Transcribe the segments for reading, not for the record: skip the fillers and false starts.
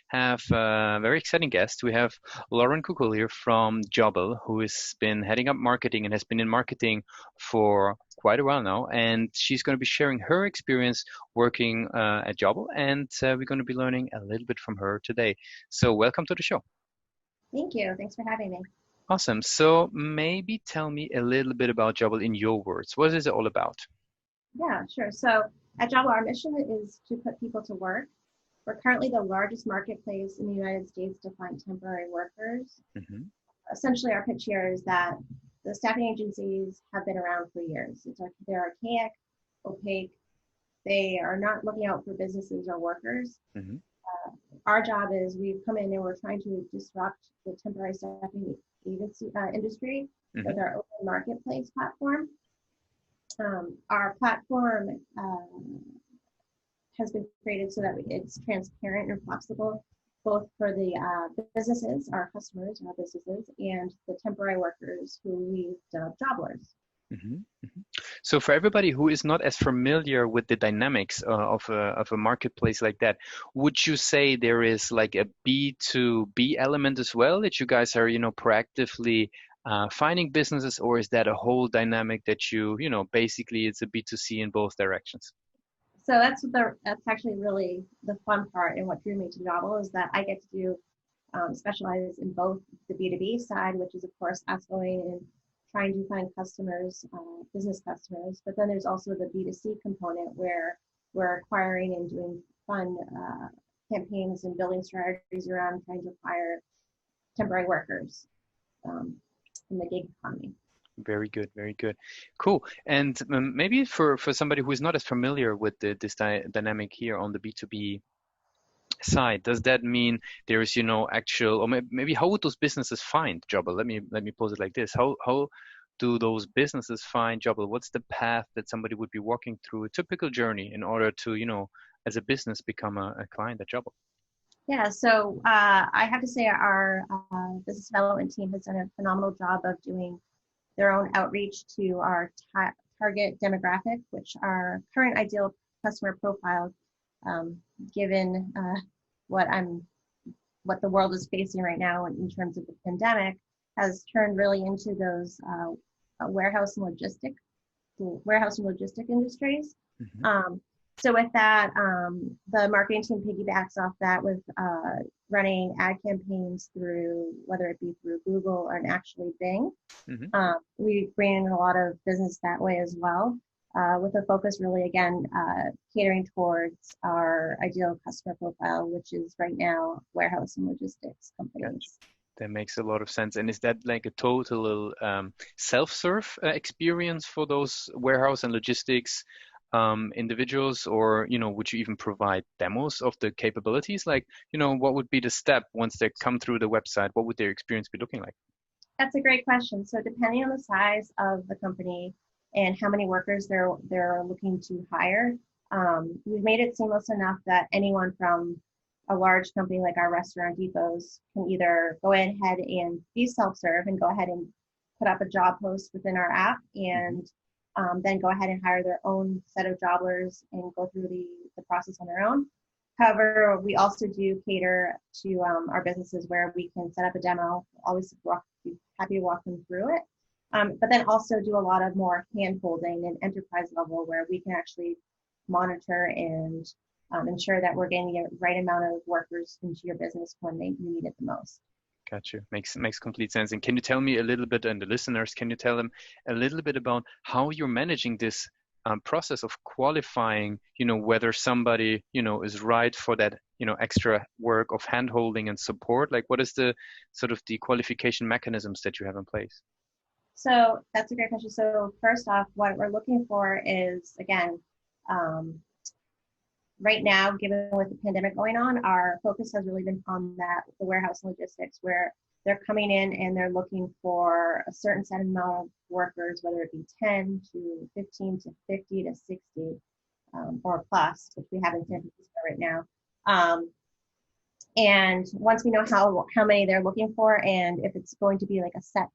have a very exciting guest. We have Lauren Kurkul here from Jobble, who has been heading up marketing and has been in marketing for quite a while now. And she's going to be sharing her experience working at Jobble, and we're going to be learning a little bit from her today. So welcome to the show. Thank you. Thanks for having me. Awesome. So maybe tell me a little bit about Jobble in your words. What is it all about? Yeah, sure. So at Jobble, our mission is to put people to work. We're currently the largest marketplace in the United States to find temporary workers. Hmm. Essentially, our pitch here is that the staffing agencies have been around for years. They're archaic, opaque. They are not looking out for businesses or workers. Hmm. Our job is we've come in and we're trying to disrupt the temporary staffing agency industry Hmm. with our open marketplace platform. Our platform has been created so that it's transparent and flexible, both for the businesses, our customers, our businesses, and the temporary workers who we've dubbed jobblers. Hmm. Hmm. So for everybody who is not as familiar with the dynamics of a marketplace like that, would you say there is like a B2B element as well that you guys are, proactively finding businesses, or is that a whole dynamic that basically it's a B2C in both directions? So that's actually really the fun part, and what drew me to Jobble is that I get to do specialize in both the B2B side, which is of course us going and trying to find customers, business customers, but then there's also the B2C component where we're acquiring and doing fun campaigns and building strategies around trying to acquire temporary workers um, in the gig economy. Very good, very good. Cool. And maybe for somebody who is not as familiar with this dynamic here on the B2B side, does that mean there is, actual, or maybe how would those businesses find Jobble? Let me pose it like this. How do those businesses find Jobble? What's the path that somebody would be walking through, a typical journey in order to, as a business become a client at Jobble? Yeah, so I have to say our business development team has done a phenomenal job of doing their own outreach to our target demographic, which our current ideal customer profile, given what what the world is facing right now in terms of the pandemic, has turned really into those warehouse and logistic industries. Hmm. So with that, the marketing team piggybacks off that with running ad campaigns through, whether it be through Google or actually Bing. Hmm. We bring in a lot of business that way as well, with a focus really, again, catering towards our ideal customer profile, which is right now warehouse and logistics companies. That makes a lot of sense. And is that like a total self-serve experience for those warehouse and logistics individuals, or would you even provide demos of the capabilities? Like, what would be the step once they come through the website? What would their experience be looking like? That's a great question. So depending on the size of the company and how many workers they're looking to hire, we've made it seamless enough that anyone from a large company like our restaurant depots can either go ahead and be self-serve and go ahead and put up a job post within our app Hmm. and then go ahead and hire their own set of jobblers and go through the process on their own. However, we also do cater to our businesses where we can set up a demo, always be happy to walk them through it. But then also do a lot of more hand holding and enterprise level where we can actually monitor and ensure that we're getting the right amount of workers into your business when you need it the most. Got you. Makes complete sense. And can you tell me a little bit, and the listeners, can you tell them a little bit about how you're managing this process of qualifying, whether somebody, is right for that, extra work of hand holding and support? Like, what is the sort of the qualification mechanisms that you have in place? So that's a great question. So first off, what we're looking for is, again, um, right now, given with the pandemic going on, our focus has really been on the warehouse and logistics, where they're coming in and they're looking for a certain set amount of workers, whether it be 10 to 15 to 50 to 60 or plus, which we have in San Francisco right now. And once we know how many they're looking for and if it's going to be like a set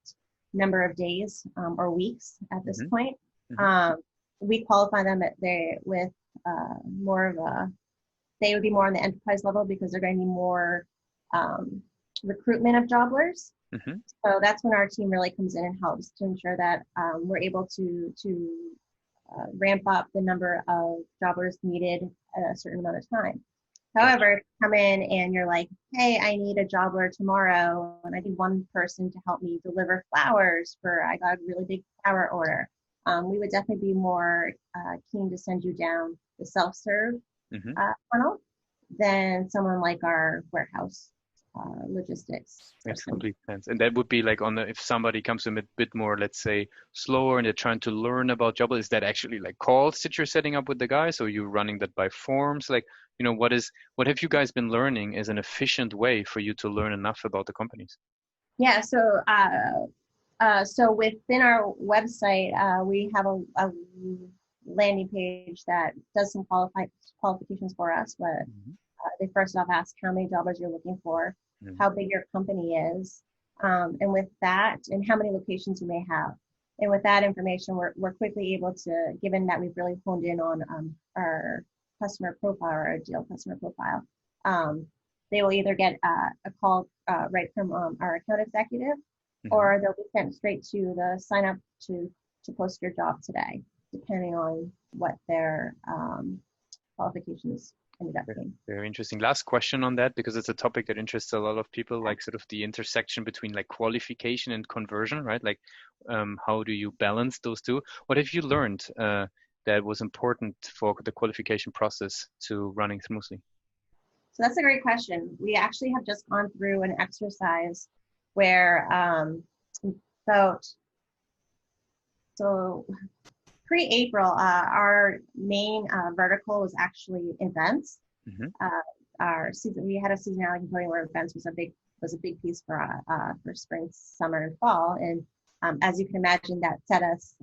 number of days or weeks at this Hmm. point, Hmm. we qualify them with more of a they would be more on the enterprise level because they're going to be more recruitment of jobblers. Mm-hmm. So that's when our team really comes in and helps to ensure that we're able to ramp up the number of jobblers needed at a certain amount of time. However, if you come in and you're like, hey, I need a jobbler tomorrow, and I need one person to help me deliver flowers I got a really big flower order, we would definitely be more keen to send you down the self-serve funnel than someone like our warehouse logistics Makes person. complete sense. And that would be like if somebody comes in a bit more, let's say, slower and they're trying to learn about Jobble, is that actually like calls that you're setting up with the guys, or you running that by forms? Like, what have you guys been learning as an efficient way for you to learn enough about the companies? Yeah, so within our website, we have a landing page that does some qualifications for us, but they first off ask how many jobbers you're looking for, how big your company is, and with that, and how many locations you may have. And with that information, we're quickly able to, given that we've really honed in on our customer profile or our ideal customer profile, they will either get a call right from our account executive, or they'll be sent straight to the sign up to post your job today, depending on what their qualifications ended up being. Very interesting. Last question on that, because it's a topic that interests a lot of people, like sort of the intersection between like qualification and conversion, right? Like how do you balance those two? What have you learned that was important for the qualification process to running smoothly? So that's a great question. We actually have just gone through an exercise where pre-April, our main vertical was actually events. Our season, we had a seasonality component where events was a big piece for spring, summer, and fall. And as you can imagine, that set us.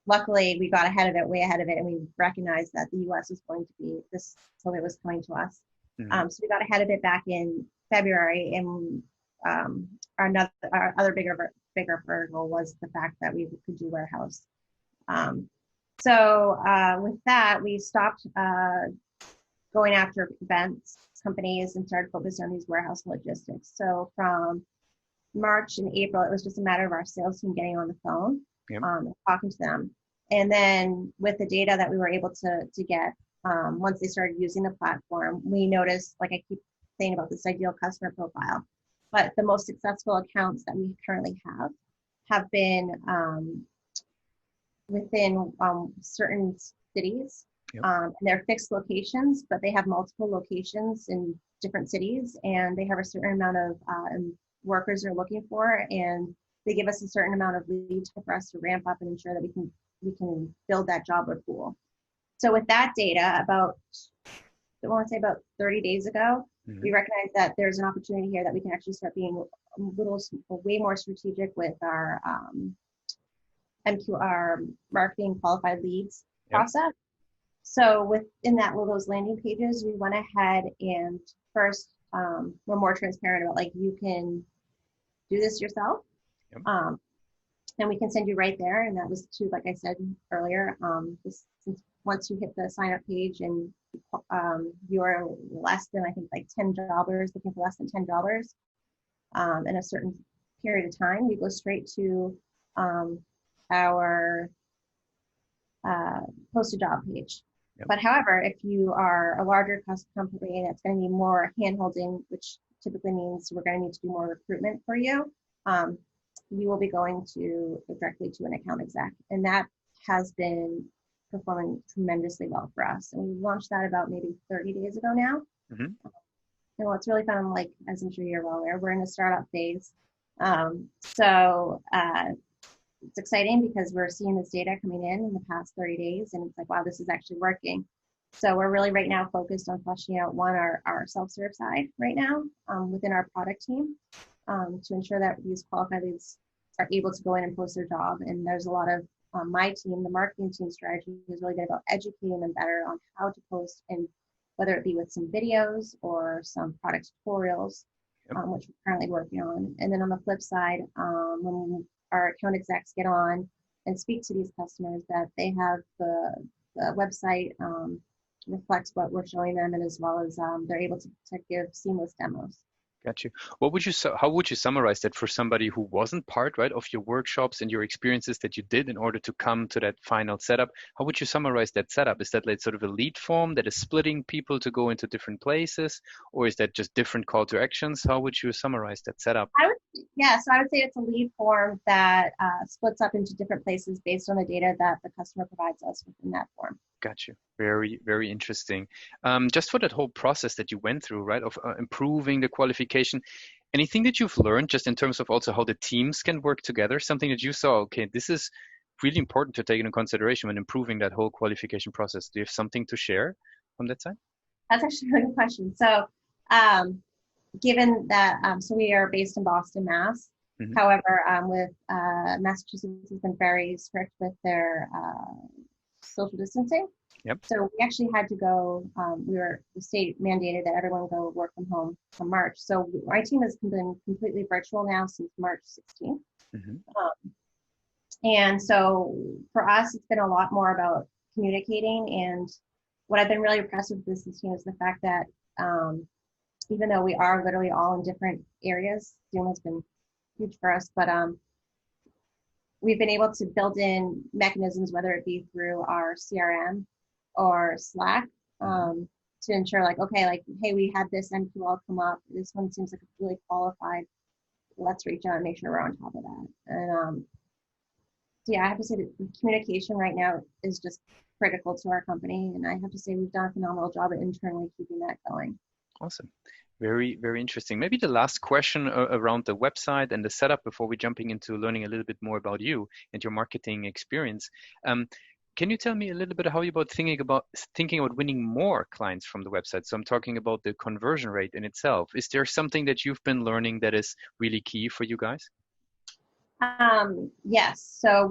Luckily, we got way ahead of it, and we recognized that the U.S. was going to be this. So it was coming to us. So we got ahead of it back in February, and our other bigger vertical was the fact that we could do warehouse. So with that, we stopped going after events companies and started focusing on these warehouse logistics. So from March and April, it was just a matter of our sales team getting on the phone, talking to them. And then with the data that we were able to get, once they started using the platform, we noticed, like I keep saying about this ideal customer profile, but the most successful accounts that we currently have been within certain cities. And they're fixed locations, but they have multiple locations in different cities, and they have a certain amount of workers they're looking for, and they give us a certain amount of lead time for us to ramp up and ensure that we can build that jobber pool. So with that data, about 30 days ago, we recognized that there's an opportunity here that we can actually start being way more strategic with our MQR marketing qualified leads process. So within those landing pages, we went ahead and first we're more transparent about, like, you can do this yourself. And we can send you right there. And that was to, like I said earlier, once you hit the sign up page and you're less than, I think, like 10 jobbers, looking for less than $10 in a certain period of time, you go straight to our post a job page. But however, if you are a larger company that's going to need more hand-holding, which typically means we're going to need to do more recruitment for you, you will be going directly to an account exec. And that has been performing tremendously well for us. And we launched that about maybe 30 days ago now. And what's really fun, like, as I'm sure you're well aware, we're in the startup phase. So it's exciting because we're seeing this data coming in the past 30 days, and it's like, wow, this is actually working. So we're really right now focused on fleshing out our self-serve side right now within our product team to ensure that these qualified leads are able to go in and post their job. And there's a lot of my team, the marketing team strategy is really good about educating them better on how to post, and whether it be with some videos or some product tutorials, which we're currently working on. And then on the flip side, when our account execs get on and speak to these customers, that they have the website reflects what we're showing them, and as well as they're able to give seamless demos. Got you. How would you summarize that for somebody who wasn't part, right, of your workshops and your experiences that you did in order to come to that final setup? How would you summarize that setup? Is that like sort of a lead form that is splitting people to go into different places, or is that just different call to actions? How would you summarize that setup? So I would say it's a lead form that splits up into different places based on the data that the customer provides us within that form. Got you. Very, very interesting. Just for that whole process that you went through, right, of improving the qualification, anything that you've learned just in terms of also how the teams can work together, something that you saw, okay, this is really important to take into consideration when improving that whole qualification process. Do you have something to share on that side? That's actually a really good question. So given that, so we are based in Boston, Mass. Mm-hmm. However, with Massachusetts has been very strict with their social distancing. Yep. So we actually had to go, the state mandated that everyone go work from home from March. So my team has been completely virtual now since March 16th. Mm-hmm. And so for us, it's been a lot more about communicating. And what I've been really impressed with this team is the fact that even though we are literally all in different areas, Zoom has been huge for us, but we've been able to build in mechanisms, whether it be through our CRM or Slack, to ensure like, okay, like, hey, we had this MQL come up. This one seems like it's really qualified. Let's reach out and make sure we're on top of that. And so yeah, I have to say that communication right now is just critical to our company. And I have to say we've done a phenomenal job at internally keeping that going. Awesome. Very, very interesting. Maybe the last question around the website and the setup before we jumping into learning a little bit more about you and your marketing experience. Can you tell me a little bit how you thinking about winning more clients from the website? So I'm talking about the conversion rate in itself. Is there something that you've been learning that is really key for you guys? Yes. So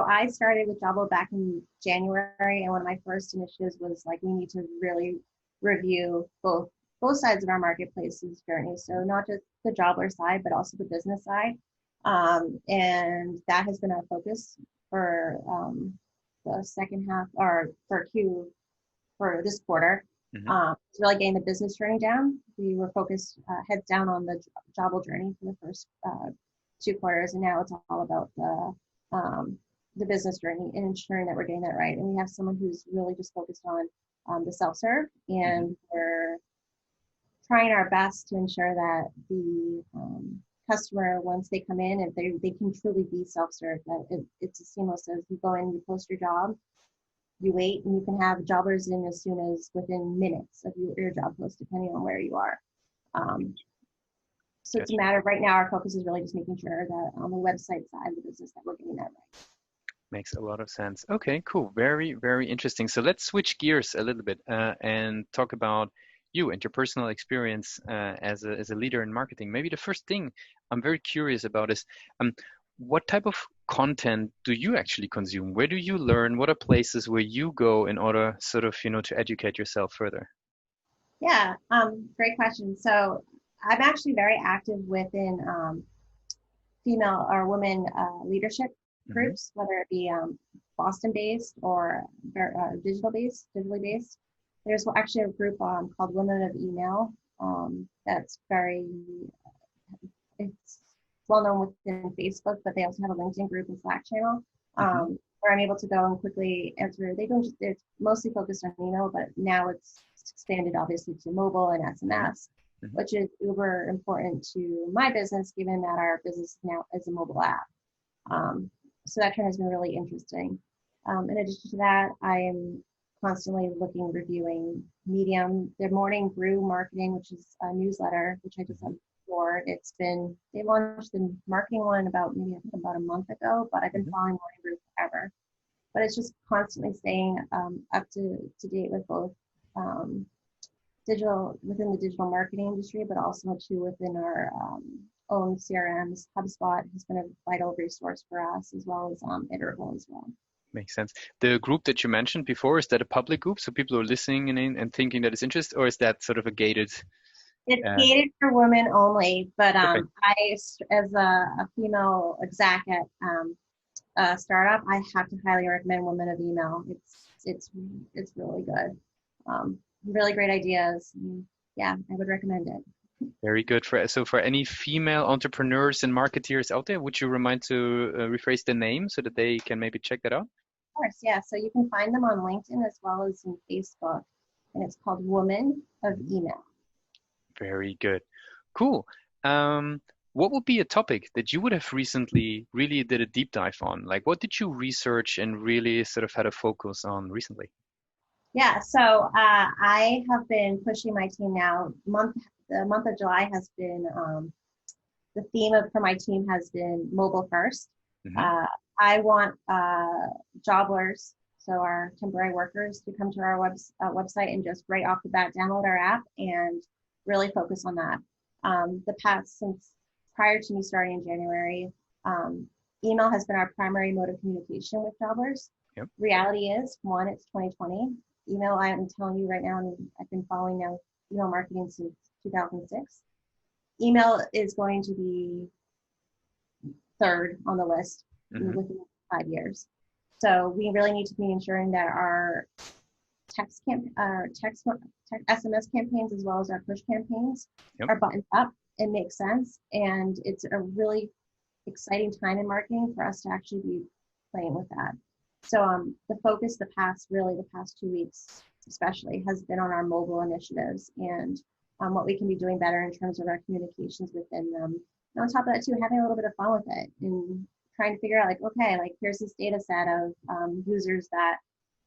I started with Jobble back in January, and one of my first initiatives was like, we need to really review both sides of our marketplace's journey. So not just the Jobbler side, but also the business side. And that has been our focus for the second half, or for this quarter. Mm-hmm. It's really getting the business journey down. We were focused heads down on the Jobble journey for the first 2 quarters, and now it's all about the business journey and ensuring that we're getting that right. And we have someone who's really just focused on the self-serve, and we're trying our best to ensure that the customer, once they come in, if they can truly be self-serve, that it's as seamless as you go in, you post your job, you wait, and you can have jobbers in as soon as within minutes of your job post, depending on where you are. So it's a matter of right now, our focus is really just making sure that on the website side of the business that we're getting that right. Makes a lot of sense. Okay, cool. Very, very interesting. So let's switch gears a little bit and talk about you and your personal experience as a leader in marketing. Maybe the first thing I'm very curious about is what type of content do you actually consume? Where do you learn? What are places where you go in order sort of, to educate yourself further? Yeah, great question. So I'm actually very active within female or women leadership groups, whether it be Boston-based or digitally based. There's actually a group called Women of Email that's it's well known within Facebook, but they also have a LinkedIn group and Slack channel where I'm able to go and quickly answer. It's mostly focused on email, but now it's expanded obviously to mobile and SMS, which is uber important to my business, given that our business now is a mobile app. So that trend has been really interesting. In addition to that, I am constantly reviewing Medium, their Morning Brew Marketing, which is a newsletter, which I just have before. They launched the marketing one about a month ago, but I've been following Morning Brew forever. But it's just constantly staying up to date with both within the digital marketing industry, but also too within our own CRMs. HubSpot has been a vital resource for us, as well as Iterable as well. Makes sense. The group that you mentioned before, is that a public group? So people are listening and thinking that it's interesting, or is that sort of a gated? It's gated for women only, but I, as a female exec at a startup, I have to highly recommend Women of Email. It's really good. really great ideas. Yeah, I would recommend it. Very good. For any female entrepreneurs and marketeers out there, would you remind to rephrase the name so that they can maybe check that out? Of course, yeah. So you can find them on LinkedIn as well as in Facebook, and it's called Woman of Mhm. Email. Very good. Cool. Um, what would be a topic that you would have recently really did a deep dive on? Like, what did you research and really sort of had a focus on recently? Yeah, so I have been pushing my team now. The month of July has been the theme of for my team has been mobile first. Hmm. Uh, I want jobblers, so our temporary workers, to come to our website and just right off the bat download our app and really focus on that. The past since prior to me starting in January, um, email has been our primary mode of communication with jobblers. Yep. Reality is, one, it's 2020. Email, I'm telling you right now, and I've been following now email marketing since 2006. Email is going to be third on the list Hmm. within 5 years. So we really need to be ensuring that our text SMS campaigns as well as our push campaigns Yep. are buttoned up and make sense. And it's a really exciting time in marketing for us to actually be playing with that. So the focus the past 2 weeks especially has been on our mobile initiatives and what we can be doing better in terms of our communications within them. And on top of that too, having a little bit of fun with it and trying to figure out like, okay, like here's this data set of users that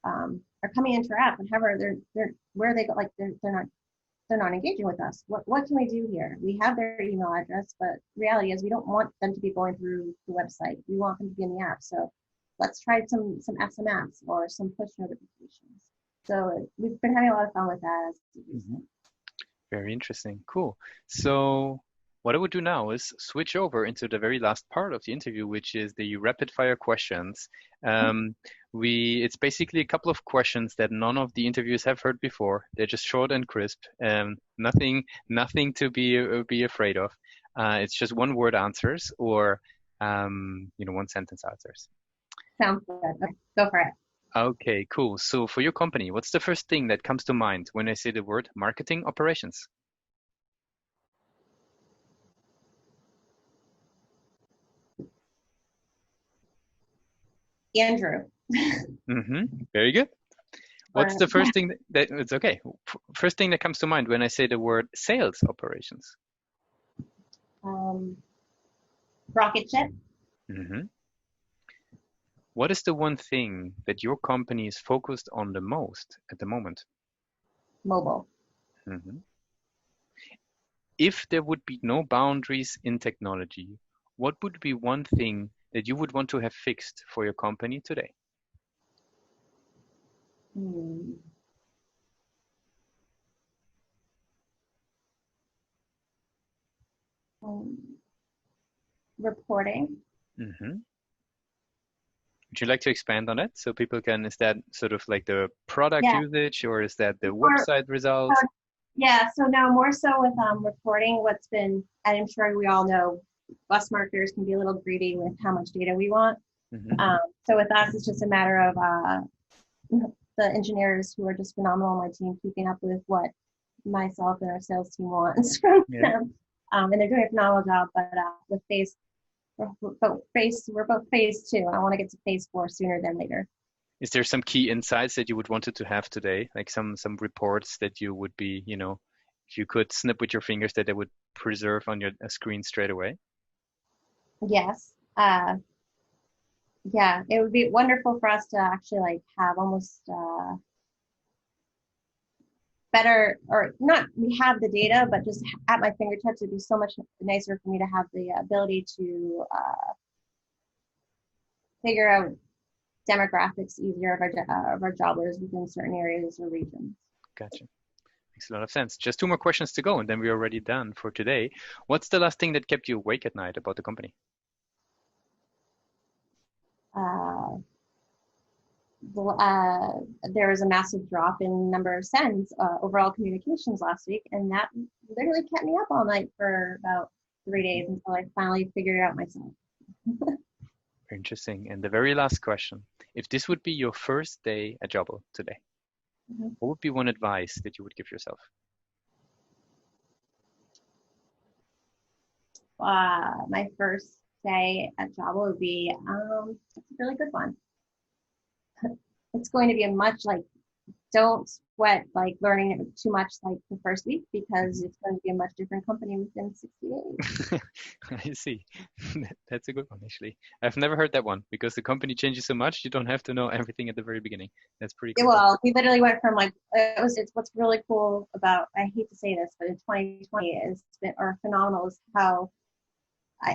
are coming into our app and however they're where they go, like they're not engaging with us. What can we do here? We have their email address, but reality is we don't want them to be going through the website. We want them to be in the app. So let's try some SMS or some push notifications. So we've been having a lot of fun with that as a Hmm. recent. Very interesting. Cool. So what I would do now is switch over into the very last part of the interview, which is the rapid fire questions. Um, it's basically a couple of questions that none of the interviewers have heard before. They're just short and crisp. Nothing to be afraid of. It's just one word answers or one sentence answers. Sounds good. Okay, go for it. Okay, cool. So for your company, what's the first thing that comes to mind when I say the word marketing operations? Andrew. Mm-hmm. Very good. What's Or the first thing it's okay. First thing that comes to mind when I say the word sales operations? um, rocket ship, Mm-hmm. What is the one thing that your company is focused on the most at the moment? mobile. Mm-hmm. If there would be no boundaries in technology, what would be one thing that you would want to have fixed for your company today? Hmm. Um, reporting. Mm-hmm. Would you like to expand on it so people can, is that sort of like the product Yeah. usage or is that the Or, website results? yeah. So now more so with reporting, what's been, I'm sure we all know, bus marketers can be a little greedy with how much data we want. Mm-hmm. So with us, it's just a matter of the engineers who are just phenomenal on my team keeping up with what myself and our sales team wants from Yeah. them. And they're doing a phenomenal job. But with we're both phase two. I want to get to phase four sooner than later. Is there some key insights that you would wanted to have today? Like some reports that you would be, if you could snip with your fingers that they would preserve on your screen straight away? Yes. Yeah, it would be wonderful for us to actually like have almost better or not we have the data but just at my fingertips it'd be so much nicer for me to have the ability to figure out demographics easier of our joblers within certain areas or regions. Gotcha. Makes a lot of sense. Just two more questions to go, and then we're already done for today. What's the last thing that kept you awake at night about the company? uh, uh, there was a massive drop in number of sends overall communications last week and that literally kept me up all night for about 3 days until I finally figured it out myself. Very interesting. And the very last question, if this would be your first day at Jobble today, Mhm. what would be one advice that you would give yourself? My first day at Jobble would be, that's a really good one. It's going to be a much like, don't sweat like learning it too much like the first week because it's going to be a much different company within 60 days. I see. That's a good one, actually. I've never heard that one because the company changes so much, you don't have to know everything at the very beginning. That's pretty Yeah, cool. well, we literally went from like it's what's really cool about, I hate to say this, but in 2020 is been or phenomenal is how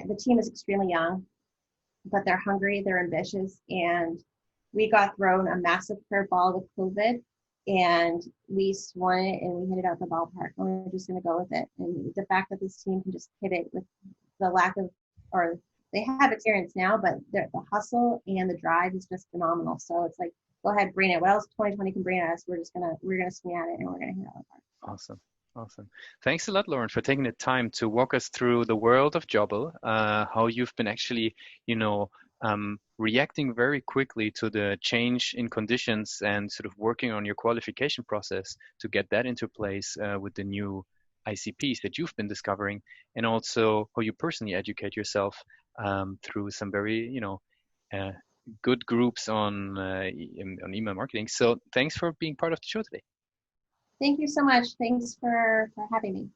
the team is extremely young, but they're hungry, they're ambitious, and we got thrown a massive curveball with COVID, and we swung it and we hit it out the ballpark. And we're just going to go with it. And the fact that this team can just hit it with the lack of, or they have experience now, but the hustle and the drive is just phenomenal. So it's like, go ahead, bring it. What else 2020 can bring us? We're gonna swing at it and we're gonna hit it out the park. Awesome. Awesome. Thanks a lot, Lauren, for taking the time to walk us through the world of Jobble, how you've been actually, reacting very quickly to the change in conditions and sort of working on your qualification process to get that into place with the new ICPs that you've been discovering, and also how you personally educate yourself through some very, uh, good groups on email marketing. So thanks for being part of the show today. Thank you so much. Thanks for having me.